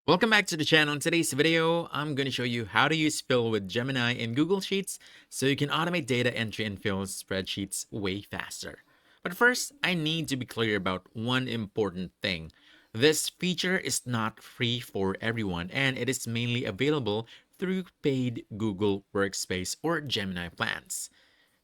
Welcome back to the channel. In today's video, I'm going to show you how to use fill with Gemini in Google Sheets so you can automate data entry and fill spreadsheets way faster. But first, I need to be clear about one important thing. This feature is not free for everyone, and it is mainly available through paid Google Workspace or Gemini plans.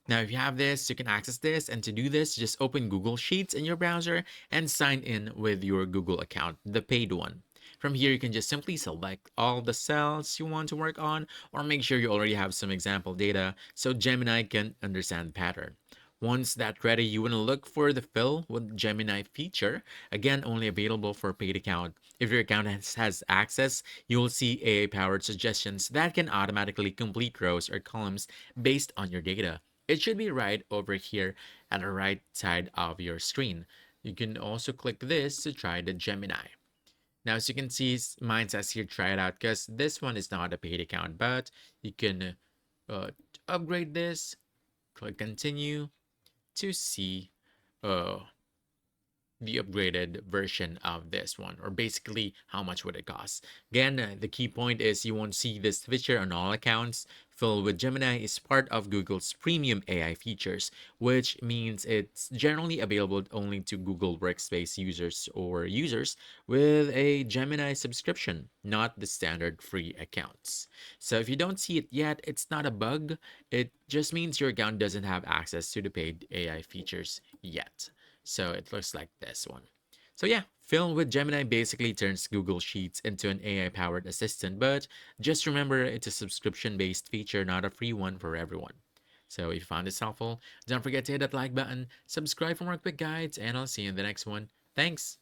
Now, if you have this, you can access this, and to do this, just open Google Sheets in your browser and sign in with your Google account, the paid one. From here, you can just simply select all the cells you want to work on, or make sure you already have some example data so Gemini can understand the pattern. Once that's ready, you want to look for the fill with Gemini feature, again, only available for paid account. If your account has access, you will see AI-powered suggestions that can automatically complete rows or columns based on your data. It should be right over here at the right side of your screen. You can also click this to try the Gemini. Now, as you can see, mine says here, try it out because this one is not a paid account, but you can uh, upgrade this, click continue to see uh, the upgraded version of this one, or basically how much would it cost. Again, the key point is you won't see this feature on all accounts. Fill with Gemini is part of Google's premium AI features, which means it's generally available only to Google Workspace users or users with a Gemini subscription, not the standard free accounts. So if you don't see it yet, it's not a bug. It just means your account doesn't have access to the paid AI features yet. So it looks like this one. So yeah, Film with Gemini basically turns Google Sheets into an AI-powered assistant, but just remember it's a subscription-based feature, not a free one for everyone. So if you found this helpful, don't forget to hit that like button, subscribe for more quick guides, and I'll see you in the next one. Thanks!